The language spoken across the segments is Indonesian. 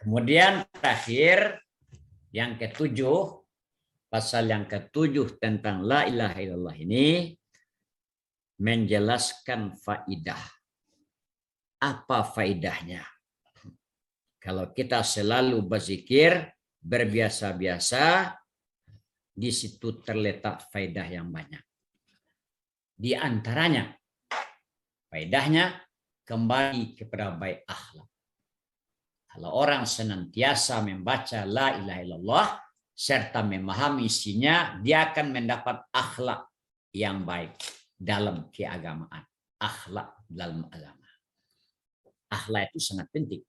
Kemudian terakhir yang ketujuh, pasal yang ketujuh tentang la ilaha illallah ini menjelaskan faidah. Apa faidahnya? Kalau kita selalu berzikir, berbiasa-biasa, di situ terletak faidah yang banyak. Di antaranya, faidahnya kembali kepada baik akhlak. Kalau orang senantiasa membaca la ilaha illallah serta memahami isinya, dia akan mendapat akhlak yang baik dalam keagamaan. Akhlak dalam agama. Akhlak itu sangat penting.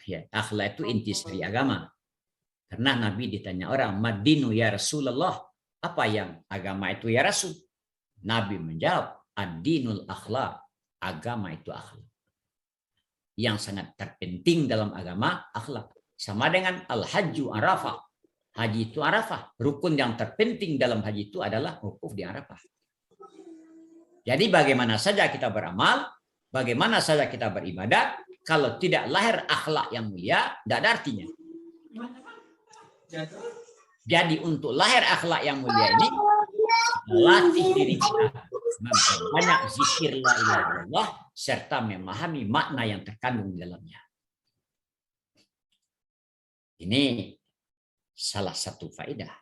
Ya, akhlak itu intisari agama. Karena Nabi ditanya orang, "Madinu ya Rasulullah?" Apa yang agama itu ya Rasul? Nabi menjawab, "Ad-dinul akhlak." Agama itu akhlak. Yang sangat terpenting dalam agama akhlak. Sama dengan al-hajju arafah. Haji itu arafah. Rukun yang terpenting dalam haji itu adalah wukuf di arafah. Jadi bagaimana saja kita beramal, bagaimana saja kita beribadat, kalau tidak lahir akhlak yang mulia, tidak ada artinya. Jadi untuk lahir akhlak yang mulia ini, latih diri kita memperbanyak zikir la ilaha illallah serta memahami makna yang terkandung di dalamnya. Ini salah satu faedah.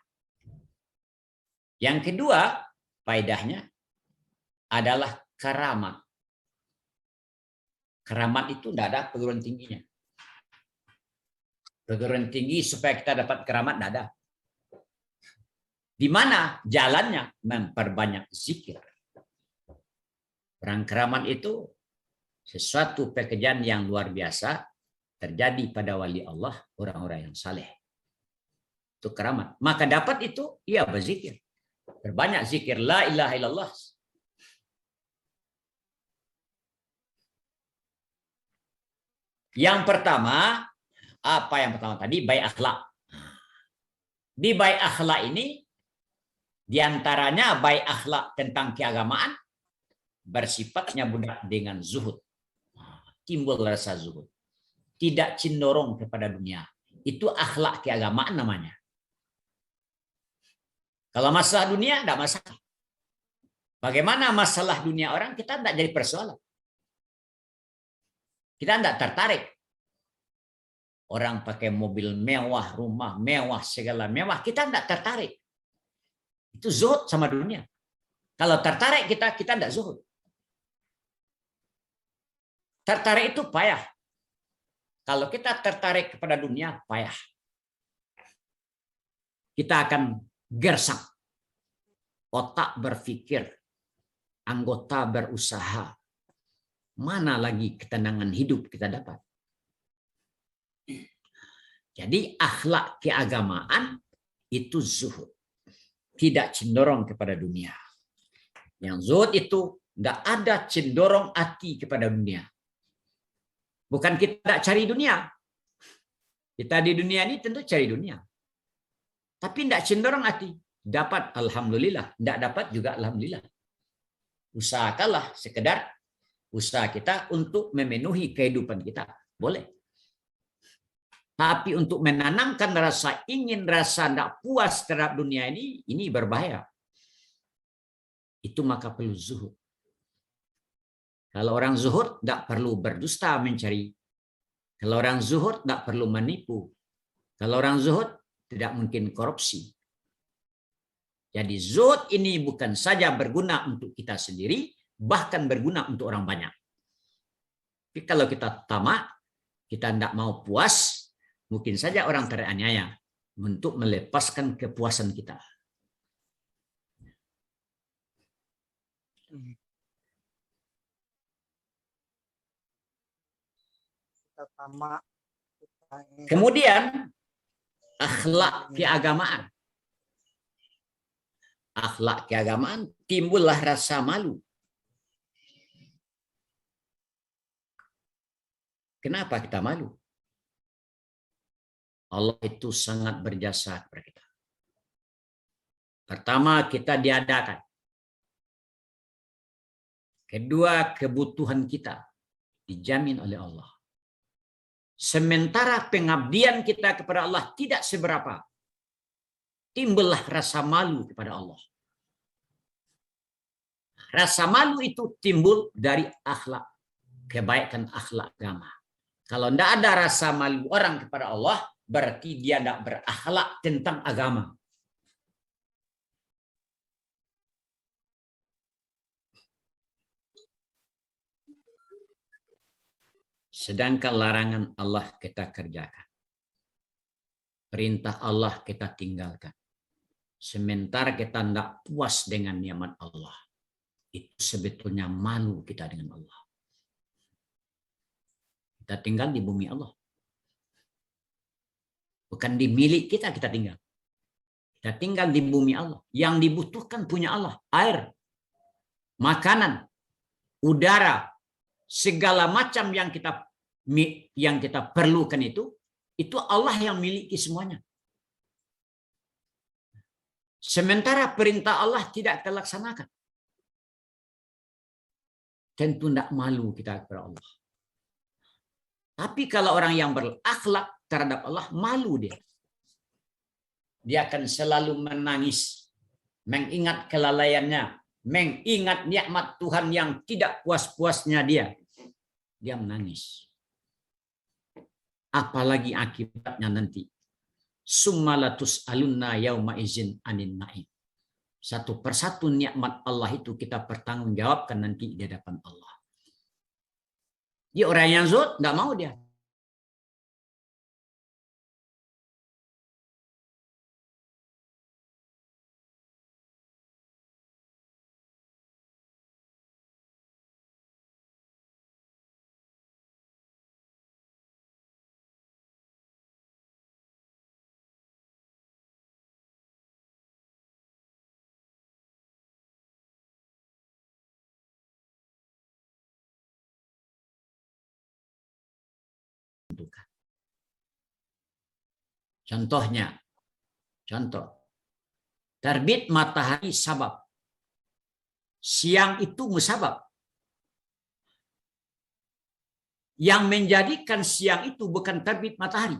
Yang kedua, faedahnya adalah karamat. Karamat itu tidak ada perguruan tingginya. Perguruan tinggi supaya kita dapat karamat tidak ada. Di mana jalannya? Memperbanyak zikir. Orang keramat itu sesuatu pekerjaan yang luar biasa terjadi pada wali Allah, orang-orang yang saleh. Itu keramat. Maka dapat itu, ia berzikir. Berbanyak zikir la ilaha illallah. Yang pertama, apa yang pertama tadi? Baik akhlak. Di baik akhlak ini, diantaranya baik akhlak tentang keagamaan, bersifatnya budak dengan zuhud. Timbul rasa zuhud. Tidak cenderung kepada dunia. Itu akhlak keagamaan namanya. Kalau masalah dunia, tidak masalah. Bagaimana masalah dunia orang, kita tidak jadi persoalan. Kita tidak tertarik. Orang pakai mobil mewah, rumah mewah, segala mewah, kita tidak tertarik. Itu zuhud sama dunia. Kalau tertarik kita tidak zuhud. Tertarik itu payah. Kalau kita tertarik kepada dunia, payah. Kita akan gersak. Otak berpikir. Anggota berusaha. Mana lagi ketenangan hidup kita dapat? Jadi akhlak keagamaan itu zuhud. Tidak cenderung kepada dunia. Yang zuhud itu tidak ada cenderung hati kepada dunia. Bukan kita tidak cari dunia. Kita di dunia ini tentu cari dunia. Tapi tidak cenderung hati. Dapat alhamdulillah. Tidak dapat juga alhamdulillah. Usahakanlah sekedar usaha kita untuk memenuhi kehidupan kita. Boleh. Tapi untuk menanamkan rasa ingin, rasa tidak puas terhadap dunia ini berbahaya. Itu maka perlu zuhud. Kalau orang zuhud tidak perlu berdusta mencari. Kalau orang zuhud tidak perlu menipu. Kalau orang zuhud tidak mungkin korupsi. Jadi zuhud ini bukan saja berguna untuk kita sendiri, bahkan berguna untuk orang banyak. Tapi kalau kita tamak, kita tidak mau puas, mungkin saja orang teraniaya untuk melepaskan kepuasan kita. Kemudian akhlak keagamaan. Akhlak keagamaan timbullah rasa malu. Kenapa kita malu? Allah itu sangat berjasa kepada kita. Pertama, kita diadakan. Kedua, kebutuhan kita dijamin oleh Allah. Sementara pengabdian kita kepada Allah tidak seberapa, timbullah rasa malu kepada Allah. Rasa malu itu timbul dari akhlak, kebaikan akhlak agama. Kalau tidak ada rasa malu orang kepada Allah, berarti dia tidak berakhlak tentang agama. Sedangkan larangan Allah kita kerjakan. Perintah Allah kita tinggalkan. Sementara kita tidak puas dengan nikmat Allah. Itu sebetulnya malu kita dengan Allah. Kita tinggal di bumi Allah. Bukan di milik kita tinggal. Kita tinggal di bumi Allah. Yang dibutuhkan punya Allah. Air, makanan, udara, segala macam yang kita perlukan itu Allah yang miliki semuanya. Sementara perintah Allah tidak terlaksanakan. Tentu tidak malu kita kepada Allah. Tapi kalau orang yang berakhlak terhadap Allah, malu dia. Dia akan selalu menangis, mengingat kelalaiannya, mengingat nikmat Tuhan yang tidak puas-puasnya dia. Dia menangis. Apalagi akibatnya nanti. Summalatus alunna yauma izin anin naim. Satu persatu nikmat Allah itu kita pertanggungjawabkan nanti di hadapan Allah. Dia orang yang zuhud, tidak mau dia. Contoh, terbit matahari sabab, siang itu musabab. Yang menjadikan siang itu bukan terbit matahari.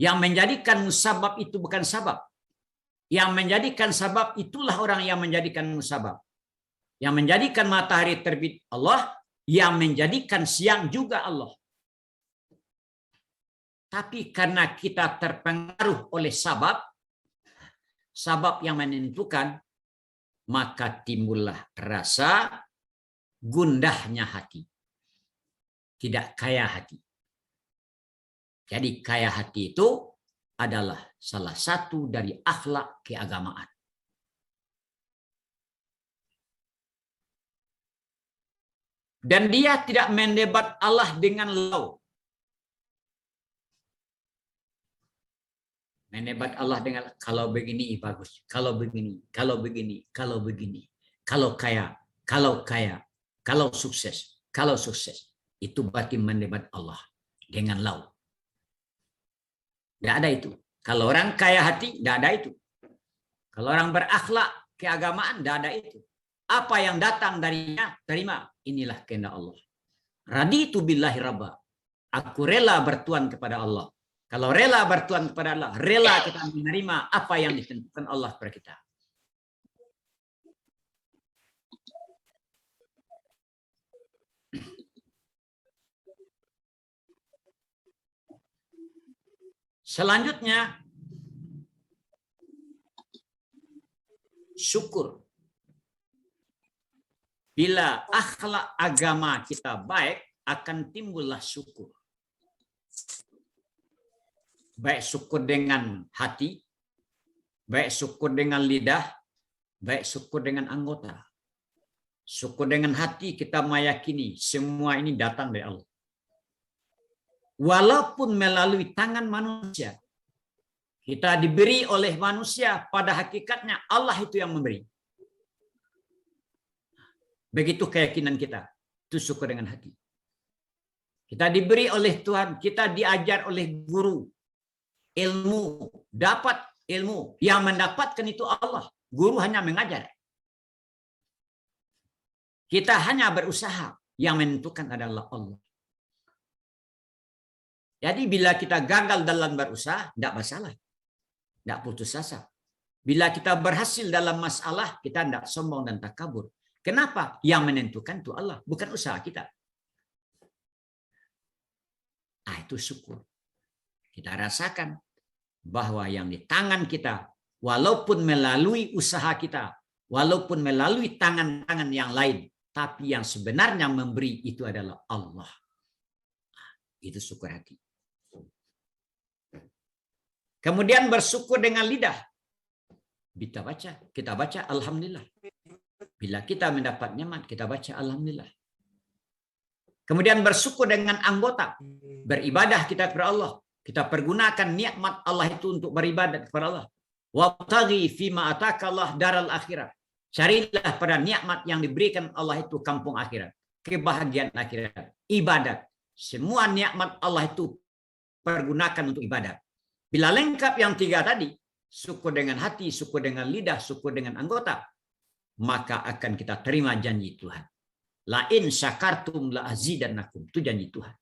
Yang menjadikan musabab itu bukan sabab. Yang menjadikan sabab itulah orang yang menjadikan musabab. Yang menjadikan matahari terbit Allah, yang menjadikan siang juga Allah. Tapi karena kita terpengaruh oleh sabab yang menentukan, maka timbullah rasa gundahnya hati. Tidak kaya hati. Jadi kaya hati itu adalah salah satu dari akhlak keagamaan. Dan dia tidak mendebat Allah dengan lau. Menebat Allah dengan kalau begini bagus, kalau begini, kalau begini, kalau begini, kalau kaya, kalau sukses. Itu berarti menebat Allah dengan lau. Tidak ada itu. Kalau orang kaya hati, tidak ada itu. Kalau orang berakhlak keagamaan, tidak ada itu. Apa yang datang darinya, terima. Inilah kehendak Allah. Raditu billahi rabba. Aku rela bertuan kepada Allah. Kalau rela bertuan kepada Allah, rela kita menerima apa yang ditentukan Allah kepada kita. Selanjutnya, syukur. Bila akhlak agama kita baik, akan timbullah syukur. Baik syukur dengan hati, baik syukur dengan lidah, baik syukur dengan anggota. Syukur dengan hati kita meyakini semua ini datang dari Allah. Walaupun melalui tangan manusia, kita diberi oleh manusia, pada hakikatnya Allah itu yang memberi. Begitu keyakinan kita, itu syukur dengan hati. Kita diberi oleh Tuhan, kita diajar oleh guru, ilmu, dapat ilmu. Yang mendapatkan itu Allah. Guru hanya mengajar. Kita hanya berusaha. Yang menentukan adalah Allah. Jadi bila kita gagal dalam berusaha, tidak masalah. Tidak putus asa. Bila kita berhasil dalam masalah, kita tidak sombong dan takabur. Kenapa? Yang menentukan itu Allah, bukan usaha kita. Itu syukur. Kita rasakan bahwa yang di tangan kita, walaupun melalui usaha kita, walaupun melalui tangan-tangan yang lain, tapi yang sebenarnya memberi itu adalah Allah. Itu syukur hati. Kemudian bersyukur dengan lidah. Kita baca alhamdulillah. Bila kita mendapat nikmat, kita baca alhamdulillah. Kemudian bersyukur dengan anggota. Beribadah kita kepada Allah. Kita pergunakan nikmat Allah itu untuk beribadat kepada Allah. Wabtaghi fima ataka Allah daral akhirat. Carilah pada nikmat yang diberikan Allah itu kampung akhirat. Kebahagiaan akhirat. Ibadat. Semua nikmat Allah itu pergunakan untuk ibadat. Bila lengkap yang 3 tadi, syukur dengan hati, syukur dengan lidah, syukur dengan anggota, maka akan kita terima janji Tuhan. La in syakartum la azidannakum. Itu janji Tuhan.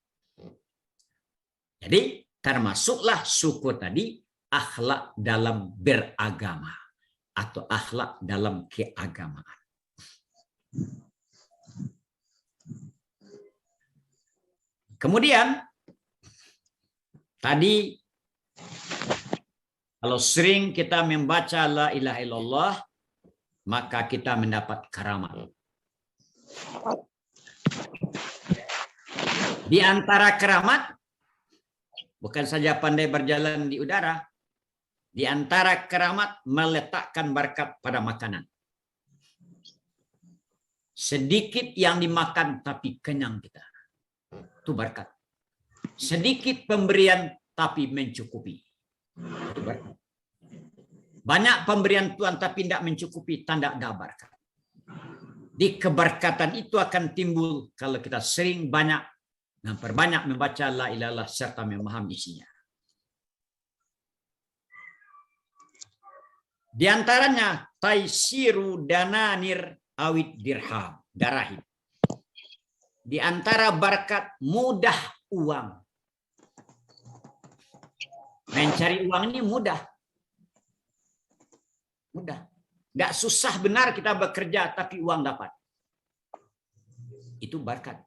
Jadi termasuklah syukur tadi akhlak dalam beragama atau akhlak dalam keagamaan. Kemudian tadi kalau sering kita membaca la ilaha illallah, maka kita mendapat karamat. Di antara keramat, bukan saja pandai berjalan di udara, di antara keramat meletakkan berkat pada makanan. Sedikit yang dimakan tapi kenyang kita. Itu berkat. Sedikit pemberian tapi mencukupi. Itu berkat. Banyak pemberian Tuhan tapi tidak mencukupi, tanda ada berkat. Di keberkatan itu akan timbul kalau kita sering banyak memperbanyak membaca la ilaha illallah serta memahami isinya. Di antaranya taisiru dananir awid dirham, darahim. Di antara berkat mudah uang. Mencari uang ini mudah. Mudah. Tidak susah benar kita bekerja tapi uang dapat. Itu berkat.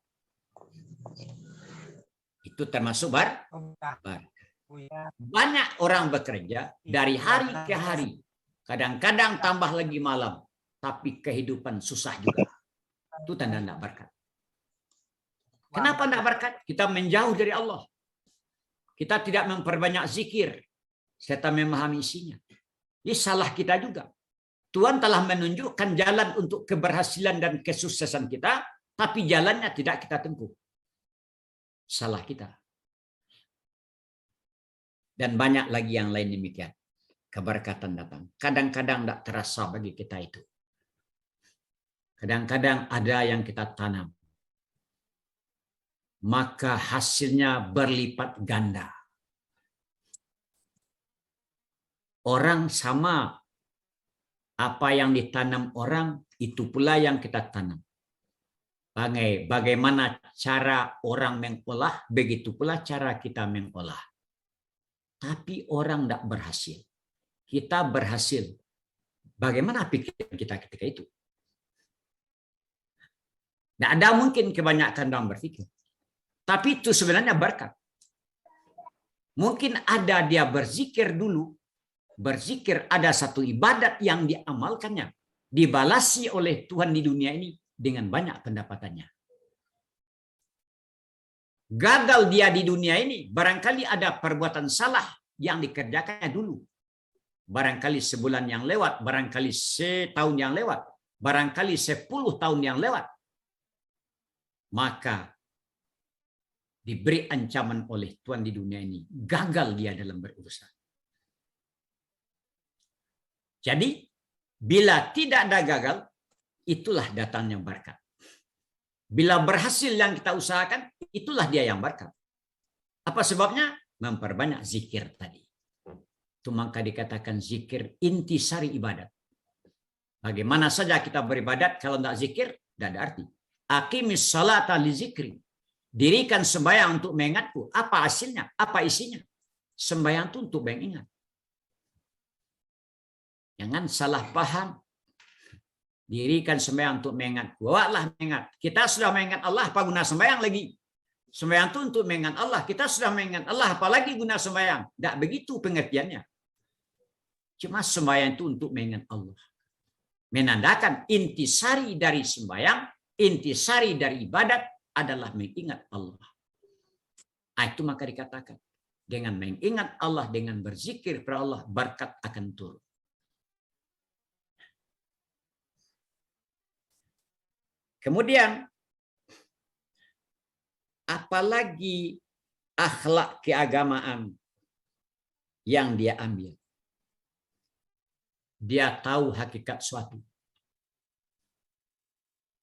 Itu termasuk berkat. Banyak orang bekerja dari hari ke hari. Kadang-kadang tambah lagi malam. Tapi kehidupan susah juga. Itu tanda tidak berkat. Kenapa tidak berkat? Kita menjauh dari Allah. Kita tidak memperbanyak zikir. Serta memahami isinya. Ini salah kita juga. Tuhan telah menunjukkan jalan untuk keberhasilan dan kesuksesan kita, tapi jalannya tidak kita tempuh. Salah kita. Dan banyak lagi yang lain demikian. Keberkatan datang. Kadang-kadang tidak terasa bagi kita itu. Kadang-kadang ada yang kita tanam. Maka hasilnya berlipat ganda. Orang sama. Apa yang ditanam orang, itu pula yang kita tanam. Bagaimana cara orang mengolah, begitu pula cara kita mengolah. Tapi orang tidak berhasil. Kita berhasil. Bagaimana pikiran kita ketika itu? Tidak ada mungkin kebanyakan orang berpikir. Tapi itu sebenarnya berkat. Mungkin ada dia berzikir dulu. Berzikir ada satu ibadat yang diamalkannya. Dibalasi oleh Tuhan di dunia ini dengan banyak pendapatannya. Gagal dia di dunia ini, barangkali ada perbuatan salah yang dikerjakannya dulu. Barangkali sebulan yang lewat, barangkali setahun yang lewat, barangkali 10 tahun yang lewat. Maka diberi ancaman oleh Tuhan di dunia ini. Gagal dia dalam berusaha. Jadi, bila tidak ada gagal, itulah datangnya berkat. Bila berhasil yang kita usahakan, itulah dia yang berkat. Apa sebabnya? Memperbanyak zikir tadi. Itu maka dikatakan zikir intisari ibadat. Bagaimana saja kita beribadat, kalau tidak zikir, tidak ada arti. Aqimis salata li zikri. Dirikan sembahyang untuk mengingatku. Apa hasilnya? Apa isinya? Sembahyang itu untuk mengingat. Jangan salah paham. Dirikan sembahyang untuk mengingatku. Bawalah mengingat. Kita sudah mengingat Allah, apa guna sembahyang lagi? Sembahyang itu untuk mengingat Allah. Kita sudah mengingat Allah, apalagi guna sembahyang? Tidak begitu pengertiannya. Cuma sembahyang itu untuk mengingat Allah. Menandakan intisari dari sembahyang, intisari dari ibadat adalah mengingat Allah. Itu maka dikatakan, dengan mengingat Allah, dengan berzikir kepada Allah, berkat akan turun. Kemudian, apalagi akhlak keagamaan yang dia ambil. Dia tahu hakikat suatu.